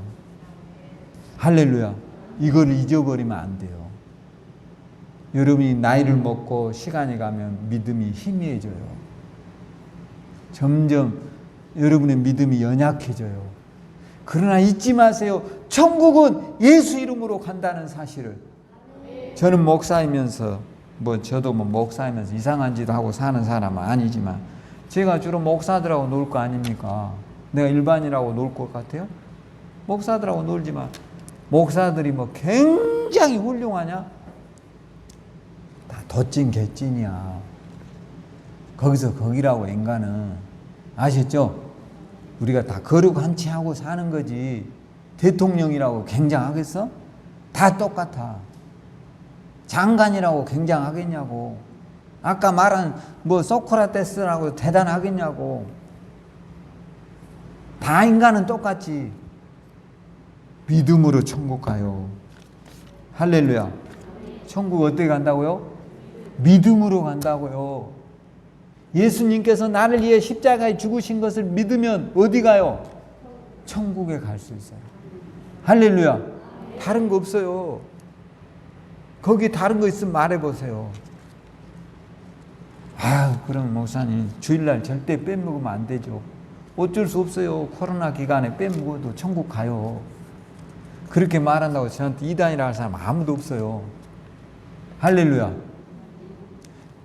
할렐루야. 이걸 잊어버리면 안 돼요. 여러분이 나이를 먹고 시간이 가면 믿음이 희미해져요. 점점 여러분의 믿음이 연약해져요. 그러나 잊지 마세요. 천국은 예수 이름으로 간다는 사실을. 저는 목사이면서 저도 목사이면서 이상한 짓 하고 사는 사람은 아니지만 제가 주로 목사들하고 놀 거 아닙니까? 내가 일반인하고 놀 것 같아요? 목사들하고 놀지만 목사들이 굉장히 훌륭하냐? 다 덧진 개찐이야. 거기서 거기라고 인간은. 아셨죠? 우리가 다 거룩한치 하고 사는 거지 대통령이라고 굉장하겠어? 다 똑같아. 장관이라고 굉장하겠냐고. 아까 말한 소크라테스라고 대단하겠냐고. 다 인간은 똑같지. 믿음으로 천국 가요. 할렐루야. 천국 어떻게 간다고요? 믿음으로 간다고요. 예수님께서 나를 위해 십자가에 죽으신 것을 믿으면 어디 가요? 천국에 갈 수 있어요. 할렐루야. 다른 거 없어요. 거기 다른 거 있으면 말해보세요. 그럼 목사님 주일날 절대 빼먹으면 안 되죠. 어쩔 수 없어요. 코로나 기간에 빼먹어도 천국 가요. 그렇게 말한다고 저한테 이단이라 할 사람 아무도 없어요. 할렐루야.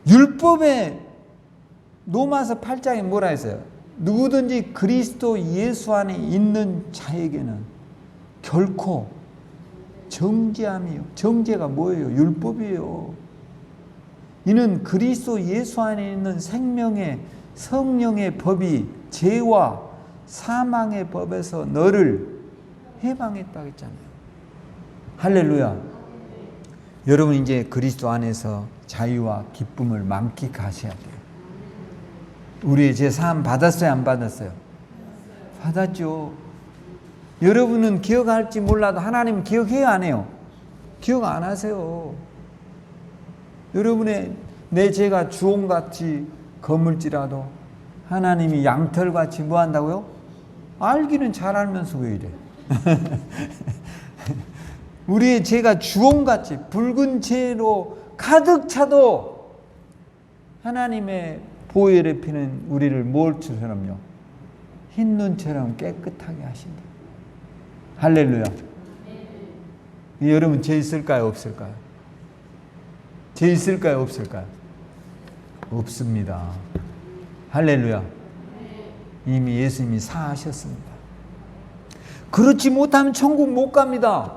율법에 로마서 8장에 뭐라 했어요? 누구든지 그리스도 예수 안에 있는 자에게는 결코 정죄함이요. 정죄가 뭐예요? 율법이에요. 이는 그리스도 예수 안에 있는 생명의 성령의 법이 죄와 사망의 법에서 너를 해방했다고 했잖아요. 할렐루야. 여러분 이제 그리스도 안에서 자유와 기쁨을 만끽하셔야 돼요. 우리의 죄 사함 받았어요? 안 받았어요? 받았죠. 여러분은 기억할지 몰라도 하나님은 기억해요? 안 해요? 기억 안 하세요. 여러분의 내 죄가 주홍같이 거물지라도 하나님이 양털같이 뭐 한다고요? 알기는 잘 알면서 왜 이래? 우리의 죄가 주홍같이 붉은 죄로 가득 차도 하나님의 보혈의 피는 우리를 뭘처럼요? 흰 눈처럼 깨끗하게 하신다. 할렐루야. 여러분 죄 있을까요? 없을까요? 죄 있을까요? 없을까요? 없습니다. 할렐루야. 이미 예수님이 사하셨습니다. 그렇지 못하면 천국 못 갑니다.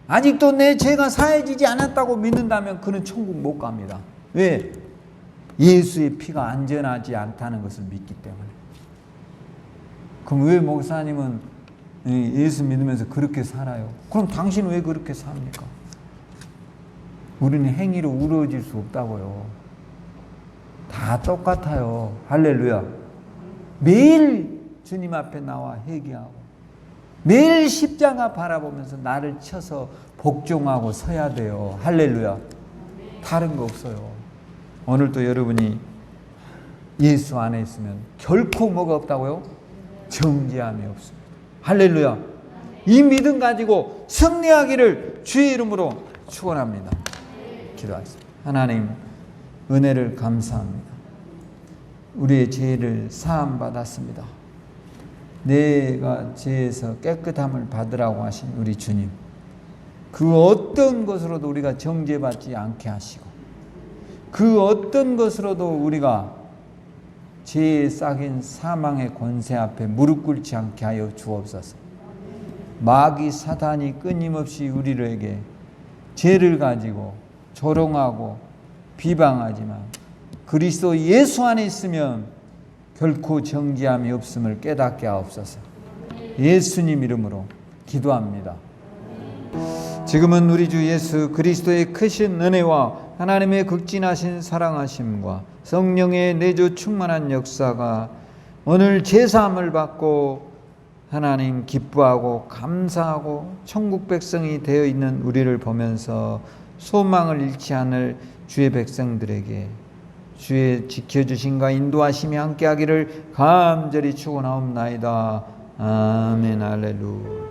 아직도 내 죄가 사해지지 않았다고 믿는다면 그는 천국 못 갑니다. 왜? 예수의 피가 안전하지 않다는 것을 믿기 때문에. 그럼 왜 목사님은 예수 믿으면서 그렇게 살아요? 그럼 당신은 왜 그렇게 삽니까? 우리는 행위로 우러질 수 없다고요. 다 똑같아요. 할렐루야. 매일 주님 앞에 나와 회개하고 매일 십자가 바라보면서 나를 쳐서 복종하고 서야 돼요. 할렐루야. 다른 거 없어요. 오늘도 여러분이 예수 안에 있으면 결코 뭐가 없다고요? 정죄함이 없습니다. 할렐루야. 이 믿음 가지고 승리하기를 주의 이름으로 축원합니다. 기도하겠습니다. 하나님 은혜를 감사합니다. 우리의 죄를 사함 받았습니다. 내가 죄에서 깨끗함을 받으라고 하신 우리 주님, 그 어떤 것으로도 우리가 정죄받지 않게 하시고 그 어떤 것으로도 우리가 죄의 싹인 사망의 권세 앞에 무릎 꿇지 않게 하여 주옵소서. 마귀 사단이 끊임없이 우리에게 죄를 가지고 조롱하고 비방하지 마. 그리스도 예수 안에 있으면 결코 정죄함이 없음을 깨닫게 하옵소서. 예수님 이름으로 기도합니다. 지금은 우리 주 예수 그리스도의 크신 은혜와 하나님의 극진하신 사랑하심과 성령의 내주 충만한 역사가 오늘 제사함을 받고 하나님 기뻐하고 감사하고 천국 백성이 되어 있는 우리를 보면서 소망을 잃지 않을 주의 백성들에게 주의 지켜주심과 인도하심이 함께하기를 간절히 축원하옵나이다. 아멘. 할렐루야.